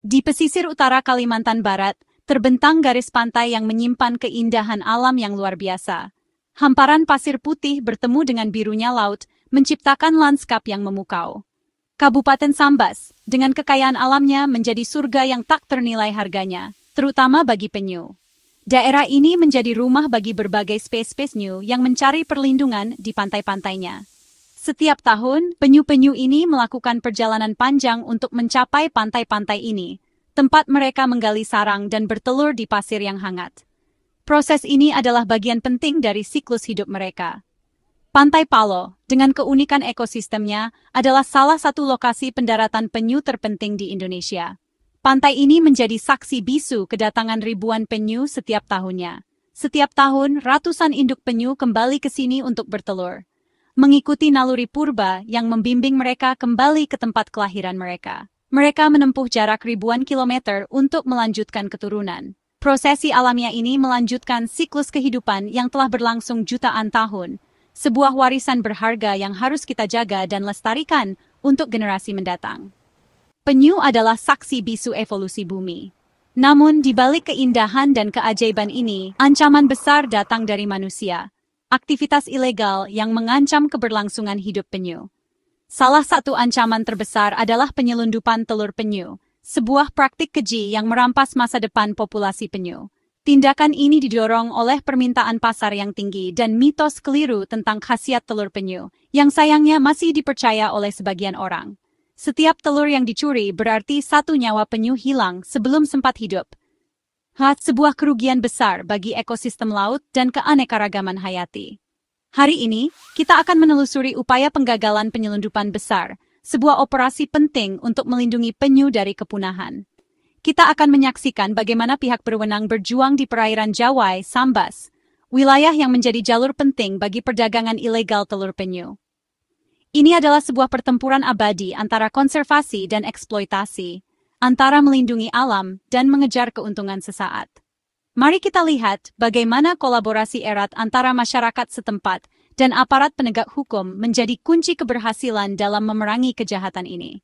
Di pesisir utara Kalimantan Barat, terbentang garis pantai yang menyimpan keindahan alam yang luar biasa. Hamparan pasir putih bertemu dengan birunya laut, menciptakan lanskap yang memukau. Kabupaten Sambas, dengan kekayaan alamnya menjadi surga yang tak ternilai harganya, terutama bagi penyu. Daerah ini menjadi rumah bagi berbagai spesies penyu yang mencari perlindungan di pantai-pantainya. Setiap tahun, penyu-penyu ini melakukan perjalanan panjang untuk mencapai pantai-pantai ini, tempat mereka menggali sarang dan bertelur di pasir yang hangat. Proses ini adalah bagian penting dari siklus hidup mereka. Pantai Palo, dengan keunikan ekosistemnya, adalah salah satu lokasi pendaratan penyu terpenting di Indonesia. Pantai ini menjadi saksi bisu kedatangan ribuan penyu setiap tahunnya. Setiap tahun, ratusan induk penyu kembali ke sini untuk bertelur, mengikuti naluri purba yang membimbing mereka kembali ke tempat kelahiran mereka. Mereka menempuh jarak ribuan kilometer untuk melanjutkan keturunan. Prosesi alamiah ini melanjutkan siklus kehidupan yang telah berlangsung jutaan tahun, sebuah warisan berharga yang harus kita jaga dan lestarikan untuk generasi mendatang. Penyu adalah saksi bisu evolusi bumi. Namun, di balik keindahan dan keajaiban ini, ancaman besar datang dari manusia. Aktivitas ilegal yang mengancam keberlangsungan hidup penyu. Salah satu ancaman terbesar adalah penyelundupan telur penyu, sebuah praktik keji yang merampas masa depan populasi penyu. Tindakan ini didorong oleh permintaan pasar yang tinggi dan mitos keliru tentang khasiat telur penyu, yang sayangnya masih dipercaya oleh sebagian orang. Setiap telur yang dicuri berarti satu nyawa penyu hilang sebelum sempat hidup. Sebuah kerugian besar bagi ekosistem laut dan keanekaragaman hayati. Hari ini, kita akan menelusuri upaya penggagalan penyelundupan besar, sebuah operasi penting untuk melindungi penyu dari kepunahan. Kita akan menyaksikan bagaimana pihak berwenang berjuang di perairan Jawai, Sambas, wilayah yang menjadi jalur penting bagi perdagangan ilegal telur penyu. Ini adalah sebuah pertempuran abadi antara konservasi dan eksploitasi, antara melindungi alam dan mengejar keuntungan sesaat. Mari kita lihat bagaimana kolaborasi erat antara masyarakat setempat dan aparat penegak hukum menjadi kunci keberhasilan dalam memerangi kejahatan ini.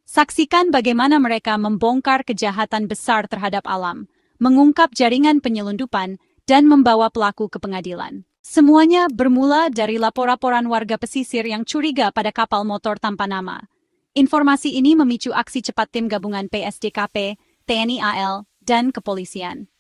Saksikan bagaimana mereka membongkar kejahatan besar terhadap alam, mengungkap jaringan penyelundupan, dan membawa pelaku ke pengadilan. Semuanya bermula dari laporan warga pesisir yang curiga pada kapal motor tanpa nama. Informasi ini memicu aksi cepat tim gabungan PSDKP, TNI AL, dan kepolisian.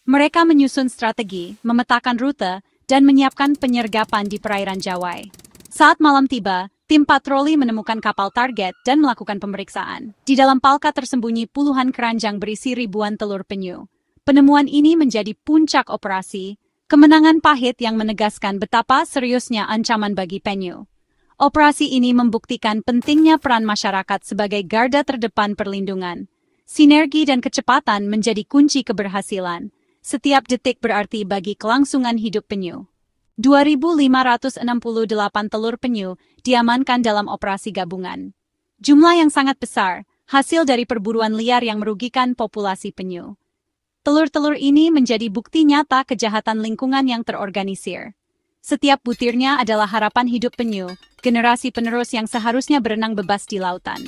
Mereka menyusun strategi, memetakan rute, dan menyiapkan penyergapan di perairan Jawai. Saat malam tiba, tim patroli menemukan kapal target dan melakukan pemeriksaan. Di dalam palka tersembunyi puluhan keranjang berisi ribuan telur penyu. Penemuan ini menjadi puncak operasi, kemenangan pahit yang menegaskan betapa seriusnya ancaman bagi penyu. Operasi ini membuktikan pentingnya peran masyarakat sebagai garda terdepan perlindungan. Sinergi dan kecepatan menjadi kunci keberhasilan. Setiap detik berarti bagi kelangsungan hidup penyu. 2.568 telur penyu diamankan dalam operasi gabungan. Jumlah yang sangat besar, hasil dari perburuan liar yang merugikan populasi penyu. Telur-telur ini menjadi bukti nyata kejahatan lingkungan yang terorganisir. Setiap butirnya adalah harapan hidup penyu, generasi penerus yang seharusnya berenang bebas di lautan.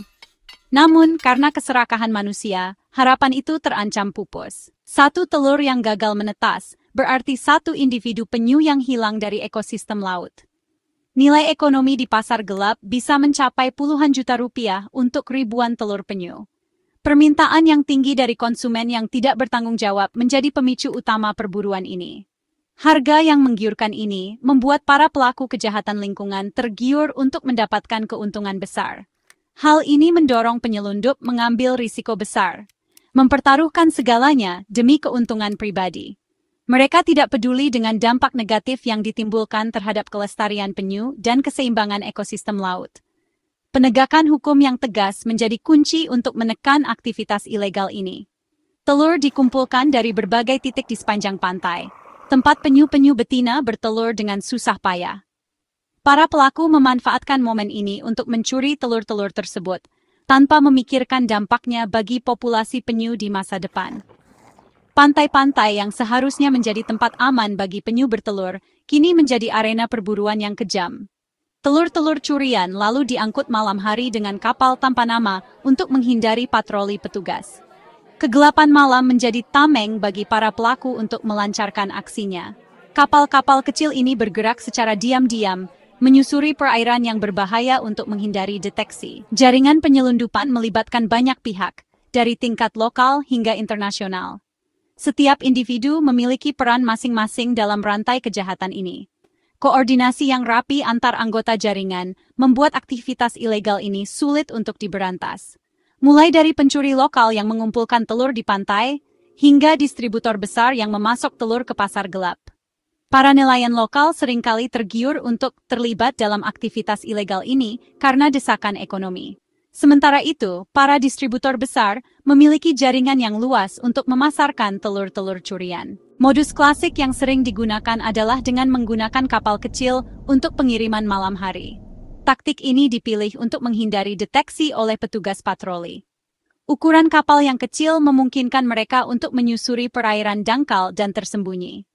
Namun, karena keserakahan manusia, harapan itu terancam pupus. Satu telur yang gagal menetas, berarti satu individu penyu yang hilang dari ekosistem laut. Nilai ekonomi di pasar gelap bisa mencapai puluhan juta rupiah untuk ribuan telur penyu. Permintaan yang tinggi dari konsumen yang tidak bertanggung jawab menjadi pemicu utama perburuan ini. Harga yang menggiurkan ini membuat para pelaku kejahatan lingkungan tergiur untuk mendapatkan keuntungan besar. Hal ini mendorong penyelundup mengambil risiko besar, mempertaruhkan segalanya demi keuntungan pribadi. Mereka tidak peduli dengan dampak negatif yang ditimbulkan terhadap kelestarian penyu dan keseimbangan ekosistem laut. Penegakan hukum yang tegas menjadi kunci untuk menekan aktivitas ilegal ini. Telur dikumpulkan dari berbagai titik di sepanjang pantai, tempat penyu-penyu betina bertelur dengan susah payah. Para pelaku memanfaatkan momen ini untuk mencuri telur-telur tersebut, tanpa memikirkan dampaknya bagi populasi penyu di masa depan. Pantai-pantai yang seharusnya menjadi tempat aman bagi penyu bertelur, kini menjadi arena perburuan yang kejam. Telur-telur curian lalu diangkut malam hari dengan kapal tanpa nama untuk menghindari patroli petugas. Kegelapan malam menjadi tameng bagi para pelaku untuk melancarkan aksinya. Kapal-kapal kecil ini bergerak secara diam-diam, menyusuri perairan yang berbahaya untuk menghindari deteksi. Jaringan penyelundupan melibatkan banyak pihak, dari tingkat lokal hingga internasional. Setiap individu memiliki peran masing-masing dalam rantai kejahatan ini. Koordinasi yang rapi antar anggota jaringan membuat aktivitas ilegal ini sulit untuk diberantas. Mulai dari pencuri lokal yang mengumpulkan telur di pantai, hingga distributor besar yang memasok telur ke pasar gelap. Para nelayan lokal seringkali tergiur untuk terlibat dalam aktivitas ilegal ini karena desakan ekonomi. Sementara itu, para distributor besar memiliki jaringan yang luas untuk memasarkan telur-telur curian. Modus klasik yang sering digunakan adalah dengan menggunakan kapal kecil untuk pengiriman malam hari. Taktik ini dipilih untuk menghindari deteksi oleh petugas patroli. Ukuran kapal yang kecil memungkinkan mereka untuk menyusuri perairan dangkal dan tersembunyi.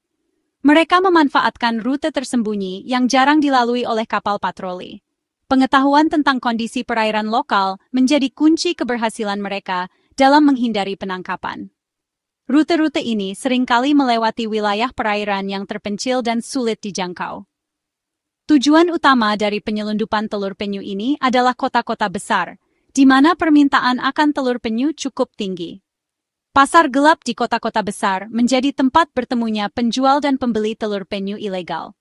Mereka memanfaatkan rute tersembunyi yang jarang dilalui oleh kapal patroli. Pengetahuan tentang kondisi perairan lokal menjadi kunci keberhasilan mereka dalam menghindari penangkapan. Rute-rute ini seringkali melewati wilayah perairan yang terpencil dan sulit dijangkau. Tujuan utama dari penyelundupan telur penyu ini adalah kota-kota besar, di mana permintaan akan telur penyu cukup tinggi. Pasar gelap di kota-kota besar menjadi tempat bertemunya penjual dan pembeli telur penyu ilegal.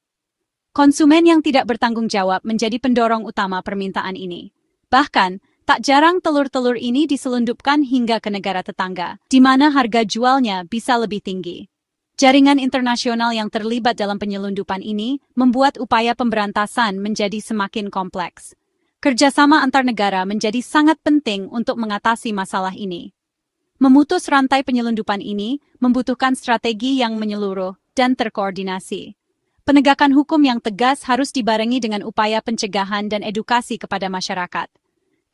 Konsumen yang tidak bertanggung jawab menjadi pendorong utama permintaan ini. Bahkan, tak jarang telur-telur ini diselundupkan hingga ke negara tetangga, di mana harga jualnya bisa lebih tinggi. Jaringan internasional yang terlibat dalam penyelundupan ini membuat upaya pemberantasan menjadi semakin kompleks. Kerjasama antar negara menjadi sangat penting untuk mengatasi masalah ini. Memutus rantai penyelundupan ini membutuhkan strategi yang menyeluruh dan terkoordinasi. Penegakan hukum yang tegas harus dibarengi dengan upaya pencegahan dan edukasi kepada masyarakat.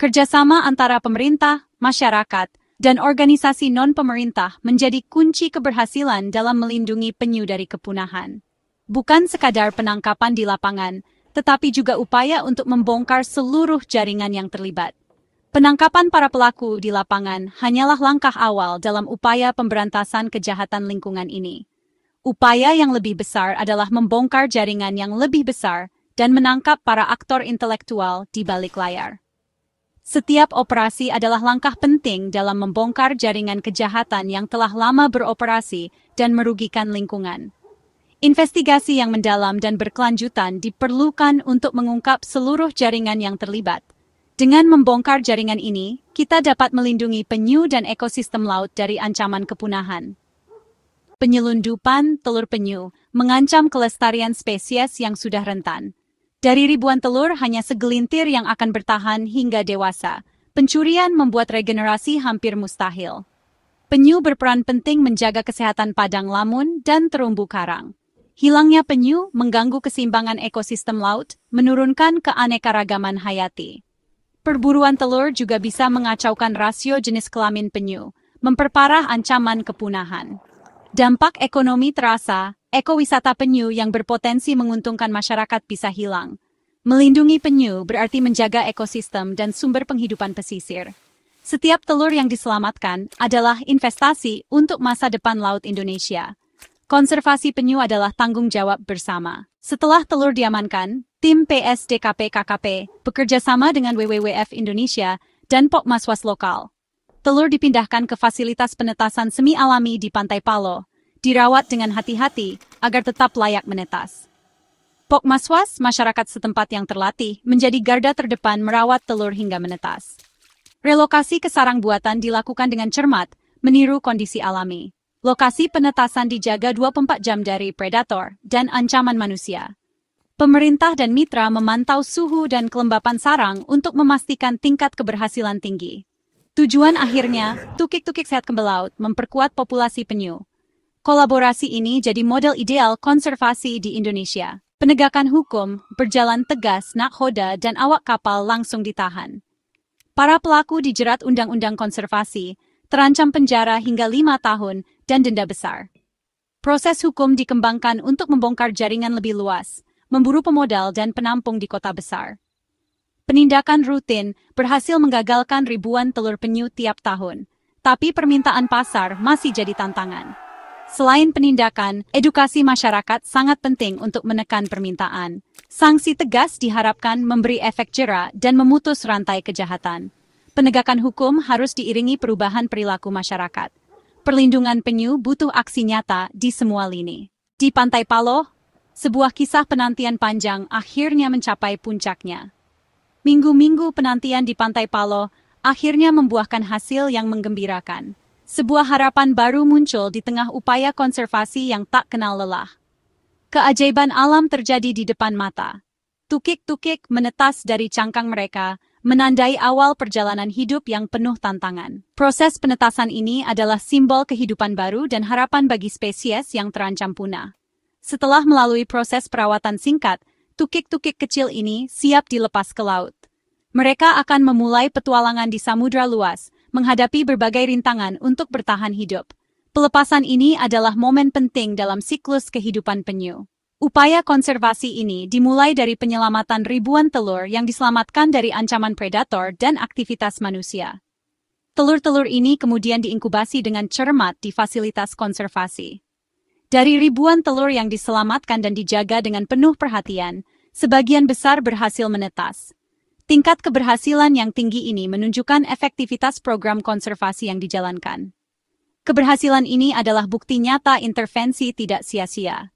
Kerjasama antara pemerintah, masyarakat, dan organisasi non-pemerintah menjadi kunci keberhasilan dalam melindungi penyu dari kepunahan. Bukan sekadar penangkapan di lapangan, tetapi juga upaya untuk membongkar seluruh jaringan yang terlibat. Penangkapan para pelaku di lapangan hanyalah langkah awal dalam upaya pemberantasan kejahatan lingkungan ini. Upaya yang lebih besar adalah membongkar jaringan yang lebih besar dan menangkap para aktor intelektual di balik layar. Setiap operasi adalah langkah penting dalam membongkar jaringan kejahatan yang telah lama beroperasi dan merugikan lingkungan. Investigasi yang mendalam dan berkelanjutan diperlukan untuk mengungkap seluruh jaringan yang terlibat. Dengan membongkar jaringan ini, kita dapat melindungi penyu dan ekosistem laut dari ancaman kepunahan. Penyelundupan telur penyu mengancam kelestarian spesies yang sudah rentan. Dari ribuan telur, hanya segelintir yang akan bertahan hingga dewasa. Pencurian membuat regenerasi hampir mustahil. Penyu berperan penting menjaga kesehatan padang lamun dan terumbu karang. Hilangnya penyu mengganggu keseimbangan ekosistem laut, menurunkan keanekaragaman hayati. Perburuan telur juga bisa mengacaukan rasio jenis kelamin penyu, memperparah ancaman kepunahan. Dampak ekonomi terasa, ekowisata penyu yang berpotensi menguntungkan masyarakat bisa hilang. Melindungi penyu berarti menjaga ekosistem dan sumber penghidupan pesisir. Setiap telur yang diselamatkan adalah investasi untuk masa depan laut Indonesia. Konservasi penyu adalah tanggung jawab bersama. Setelah telur diamankan, tim PSDKP KKP bekerja sama dengan WWF Indonesia dan Pokmaswas lokal. Telur dipindahkan ke fasilitas penetasan semi alami di Pantai Palo, dirawat dengan hati-hati agar tetap layak menetas. Pokmaswas, masyarakat setempat yang terlatih, menjadi garda terdepan merawat telur hingga menetas. Relokasi ke sarang buatan dilakukan dengan cermat, meniru kondisi alami. Lokasi penetasan dijaga 24 jam dari predator dan ancaman manusia. Pemerintah dan mitra memantau suhu dan kelembapan sarang untuk memastikan tingkat keberhasilan tinggi. Tujuan akhirnya, tukik-tukik sehat kembali laut memperkuat populasi penyu. Kolaborasi ini jadi model ideal konservasi di Indonesia. Penegakan hukum berjalan tegas, nakhoda dan awak kapal langsung ditahan. Para pelaku dijerat Undang-Undang Konservasi, terancam penjara hingga 5 tahun dan denda besar. Proses hukum dikembangkan untuk membongkar jaringan lebih luas, memburu pemodal dan penampung di kota besar. Penindakan rutin berhasil menggagalkan ribuan telur penyu tiap tahun, tapi permintaan pasar masih jadi tantangan. Selain penindakan, edukasi masyarakat sangat penting untuk menekan permintaan. Sanksi tegas diharapkan memberi efek jera dan memutus rantai kejahatan. Penegakan hukum harus diiringi perubahan perilaku masyarakat. Perlindungan penyu butuh aksi nyata di semua lini. Di Pantai Paloh, sebuah kisah penantian panjang akhirnya mencapai puncaknya. Minggu-minggu penantian di Pantai Paloh akhirnya membuahkan hasil yang menggembirakan. Sebuah harapan baru muncul di tengah upaya konservasi yang tak kenal lelah. Keajaiban alam terjadi di depan mata. Tukik-tukik menetas dari cangkang mereka, menandai awal perjalanan hidup yang penuh tantangan. Proses penetasan ini adalah simbol kehidupan baru dan harapan bagi spesies yang terancam punah. Setelah melalui proses perawatan singkat, tukik-tukik kecil ini siap dilepas ke laut. Mereka akan memulai petualangan di samudra luas, menghadapi berbagai rintangan untuk bertahan hidup. Pelepasan ini adalah momen penting dalam siklus kehidupan penyu. Upaya konservasi ini dimulai dari penyelamatan ribuan telur yang diselamatkan dari ancaman predator dan aktivitas manusia. Telur-telur ini kemudian diinkubasi dengan cermat di fasilitas konservasi. Dari ribuan telur yang diselamatkan dan dijaga dengan penuh perhatian, sebagian besar berhasil menetas. Tingkat keberhasilan yang tinggi ini menunjukkan efektivitas program konservasi yang dijalankan. Keberhasilan ini adalah bukti nyata intervensi tidak sia-sia.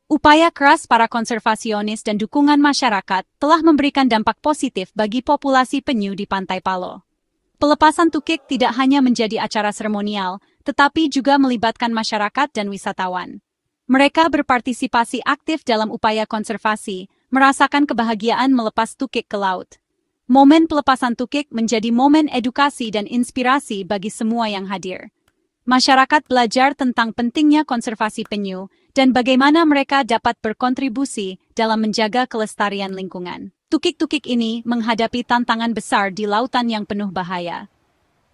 Upaya keras para konservasionis dan dukungan masyarakat telah memberikan dampak positif bagi populasi penyu di Pantai Paloh. Pelepasan tukik tidak hanya menjadi acara seremonial, tetapi juga melibatkan masyarakat dan wisatawan. Mereka berpartisipasi aktif dalam upaya konservasi, merasakan kebahagiaan melepas tukik ke laut. Momen pelepasan tukik menjadi momen edukasi dan inspirasi bagi semua yang hadir. Masyarakat belajar tentang pentingnya konservasi penyu dan bagaimana mereka dapat berkontribusi dalam menjaga kelestarian lingkungan. Tukik-tukik ini menghadapi tantangan besar di lautan yang penuh bahaya.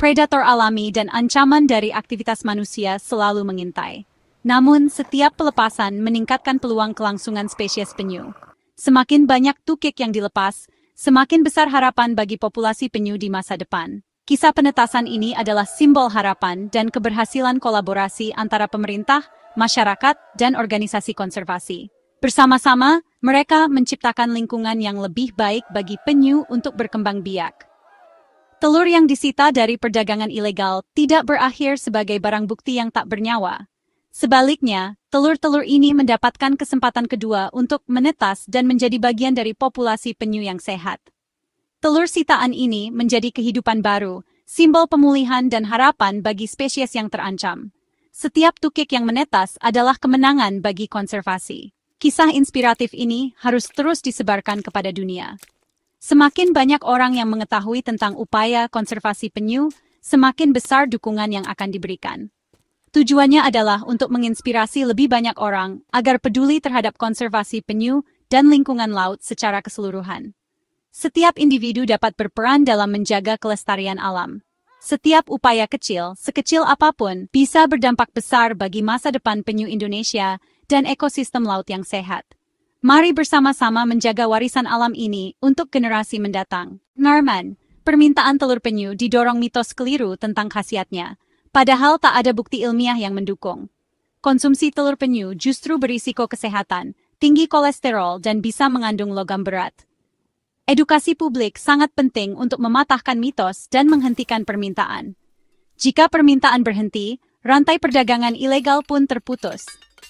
Predator alami dan ancaman dari aktivitas manusia selalu mengintai. Namun, setiap pelepasan meningkatkan peluang kelangsungan spesies penyu. Semakin banyak tukik yang dilepas, semakin besar harapan bagi populasi penyu di masa depan. Kisah penetasan ini adalah simbol harapan dan keberhasilan kolaborasi antara pemerintah, masyarakat, dan organisasi konservasi. Bersama-sama, mereka menciptakan lingkungan yang lebih baik bagi penyu untuk berkembang biak. Telur yang disita dari perdagangan ilegal tidak berakhir sebagai barang bukti yang tak bernyawa. Sebaliknya, telur-telur ini mendapatkan kesempatan kedua untuk menetas dan menjadi bagian dari populasi penyu yang sehat. Telur sitaan ini menjadi kehidupan baru, simbol pemulihan dan harapan bagi spesies yang terancam. Setiap tukik yang menetas adalah kemenangan bagi konservasi. Kisah inspiratif ini harus terus disebarkan kepada dunia. Semakin banyak orang yang mengetahui tentang upaya konservasi penyu, semakin besar dukungan yang akan diberikan. Tujuannya adalah untuk menginspirasi lebih banyak orang agar peduli terhadap konservasi penyu dan lingkungan laut secara keseluruhan. Setiap individu dapat berperan dalam menjaga kelestarian alam. Setiap upaya kecil, sekecil apapun, bisa berdampak besar bagi masa depan penyu Indonesia dan ekosistem laut yang sehat. Mari bersama-sama menjaga warisan alam ini untuk generasi mendatang. Norman, permintaan telur penyu didorong mitos keliru tentang khasiatnya. Padahal tak ada bukti ilmiah yang mendukung. Konsumsi telur penyu justru berisiko kesehatan, tinggi kolesterol dan bisa mengandung logam berat. Edukasi publik sangat penting untuk mematahkan mitos dan menghentikan permintaan. Jika permintaan berhenti, rantai perdagangan ilegal pun terputus.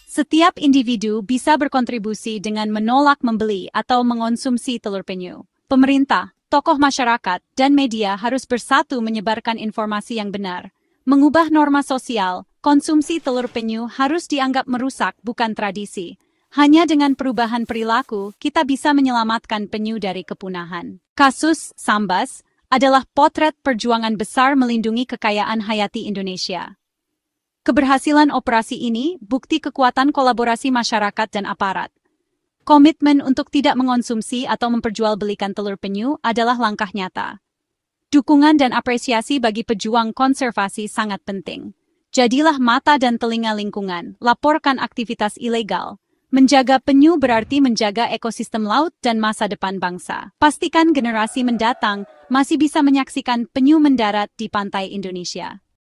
Setiap individu bisa berkontribusi dengan menolak membeli atau mengonsumsi telur penyu. Pemerintah, tokoh masyarakat, dan media harus bersatu menyebarkan informasi yang benar. Mengubah norma sosial, konsumsi telur penyu harus dianggap merusak bukan tradisi. Hanya dengan perubahan perilaku, kita bisa menyelamatkan penyu dari kepunahan. Kasus Sambas adalah potret perjuangan besar melindungi kekayaan hayati Indonesia. Keberhasilan operasi ini bukti kekuatan kolaborasi masyarakat dan aparat. Komitmen untuk tidak mengonsumsi atau memperjualbelikan telur penyu adalah langkah nyata. Dukungan dan apresiasi bagi pejuang konservasi sangat penting. Jadilah mata dan telinga lingkungan, laporkan aktivitas ilegal. Menjaga penyu berarti menjaga ekosistem laut dan masa depan bangsa. Pastikan generasi mendatang masih bisa menyaksikan penyu mendarat di pantai Indonesia.